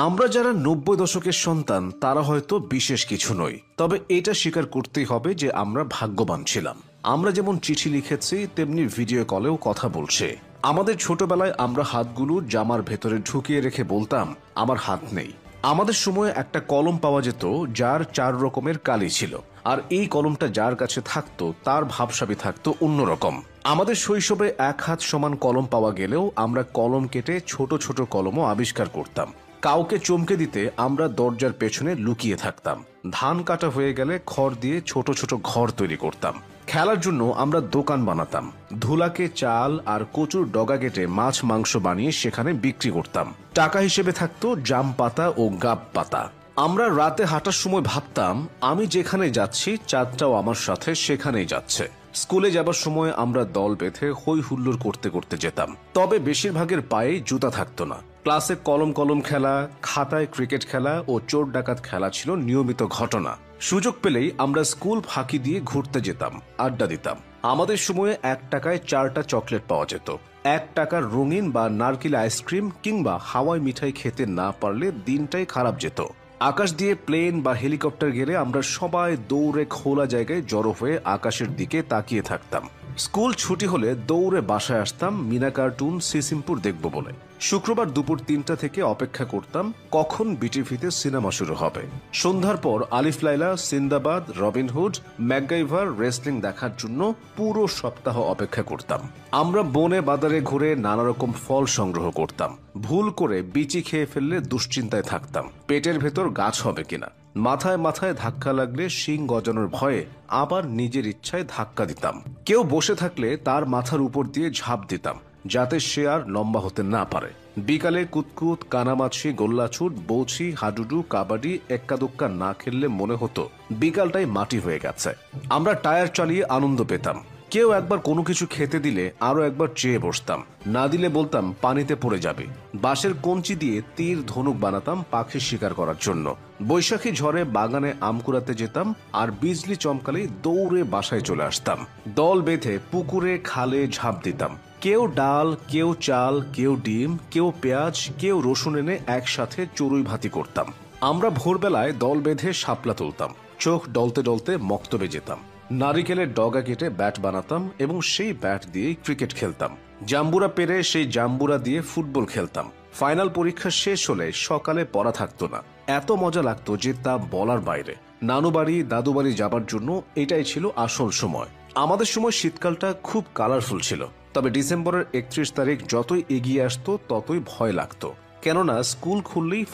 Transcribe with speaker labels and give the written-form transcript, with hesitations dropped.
Speaker 1: আমরা যারা ৯০ দশকের সন্তান তারা হয়তো বিশেষ কিছু নই, তবে এটা স্বীকার করতেই হবে যে আমরা ভাগ্যবান ছিলাম। আমরা যেমন চিঠি লিখেছি তেমনি ভিডিও কলেও কথা বলছে। আমাদের ছোটবেলায় আমরা হাতগুলো জামার ভেতরে ঢুকিয়ে রেখে বলতাম আমার হাত নেই। আমাদের সময়ে একটা কলম পাওয়া যেত যার ৪ রকমের কালি ছিল, আর এই কলমটা যার কাছে থাকতো তার ভাবসাবি থাকতো অন্যরকম। আমাদের শৈশবে ১ হাত সমান কলম পাওয়া গেলেও আমরা কলম কেটে ছোট ছোট কলমও আবিষ্কার করতাম। কাউকে চমকে দিতে আমরা দরজার পেছনে লুকিয়ে থাকতাম। ধান কাটা হয়ে গেলে খড় দিয়ে ছোট ছোট ঘর তৈরি করতাম। খেলার জন্য আমরা দোকান বানাতাম। ধুলাকে চাল আর কচুর ডগা কেটে মাছ মাংস বানিয়ে সেখানে বিক্রি করতাম। টাকা হিসেবে থাকতো জাম পাতা ও গাব পাতা। আমরা রাতে হাঁটার সময় ভাবতাম আমি যেখানে যাচ্ছি চাঁদটাও আমার সাথে সেখানেই যাচ্ছে। স্কুলে যাবার সময় আমরা দল বেঁধে হই হুল্লোড় করতে করতে যেতাম, তবে বেশিরভাগের পায়ে জুতা থাকতো না। ক্লাসে কলম কলম খেলা, খাতায় ক্রিকেট খেলা ও চোর ডাকাত খেলা ছিল নিয়মিত ঘটনা। সুযোগ পেলেই আমরা স্কুল ফাঁকি দিয়ে ঘুরতে যেতাম, আড্ডা দিতাম। আমাদের সময়ে ১ টাকায় ৪টা চকলেট পাওয়া যেত। ১ টাকার রঙিন বা নারকেল আইসক্রিম কিংবা হাওয়াই মিঠাই খেতে না পারলে দিনটাই খারাপ যেত। আকাশ দিয়ে প্লেন বা হেলিকপ্টার গেলে আমরা সবাই দৌড়ে খোলা জায়গায় জড়ো হয়ে আকাশের দিকে তাকিয়ে থাকতাম। স্কুল ছুটি হলে দৌড়ে বাসায় আসতাম মিনা কার্টুন সিসিমপুর দেখব বলে। শুক্রবার দুপুর ৩টা থেকে অপেক্ষা করতাম কখন বিটিভিতে সিনেমা শুরু হবে। সন্ধ্যার পর আলিফ Laila, Sinbad, Robin Hood, MacGyver, wrestling দেখার জন্য পুরো সপ্তাহ অপেক্ষা করতাম। আমরা বনে বাজারে ঘুরে নানা রকম ফল সংগ্রহ করতাম। ভুল করে বিচি খেয়ে ফেললে দুশ্চিন্তায় থাকতাম পেটের ভেতর গাছ হবে কিনা। মাথায় মাথায় ধাক্কা লাগলে শিং গজানোর ভয়ে আবার নিজের ইচ্ছায় ধাক্কা দিতাম। কেউ বসে থাকলে তার মাথার উপর দিয়ে ঝাঁপ দিতাম যাতে সে আর লম্বা হতে না পারে। বিকালে কুতকুত, কানামাছি, গোল্লাছুট, বৌছি, হাডুডু, কাবাডি এক্কাদুক্কা না খেললে মনে হতো বিকালটাই মাটি হয়ে গেছে। আমরা টায়ার চালিয়ে আনন্দ পেতাম। কেউ একবার কোনো কিছু খেতে দিলে আরো একবার চেয়ে বসতাম, না দিলে বলতাম পানিতে পড়ে যাবে। বাঁশের কঞ্চি দিয়ে তীর ধনুক বানাতাম পাখি শিকার করার জন্য। বৈশাখী ঝড়ে বাগানে আম কুড়াতে যেতাম, আর বিজলি চমকালেই দৌড়ে বাসায় চলে আসতাম। দল বেঁধে পুকুরে খালে ঝাঁপ দিতাম। কেউ ডাল, কেউ চাল, কেউ ডিম, কেউ পেঁয়াজ, কেউ রসুন এনে একসাথে চড়ুই ভাতি করতাম। আমরা ভোরবেলায় দল বেঁধে শাপলা তুলতাম। চোখ ডলতে ডলতে মক্তবে যেতাম। নারিকেলের ডগা কেটে ব্যাট বানাতাম এবং সেই ব্যাট দিয়ে ক্রিকেট খেলতাম। জাম্বুরা পেরে সেই জাম্বুরা দিয়ে ফুটবল খেলতাম। ফাইনাল পরীক্ষা শেষ হলে সকালে পড়া থাকতো না। এত মজা লাগতো যে তা বলার বাইরে। নানু বাড়ি, দাদু বাড়ি যাবার জন্য এটাই ছিল আসল সময়। আমাদের সময় শীতকালটা খুব কালারফুল ছিল, তবে ডিসেম্বরের ৩১ তারিখ যতই এগিয়ে আসতো ততই ভয় লাগতো, কেননা স্কুল খুললেই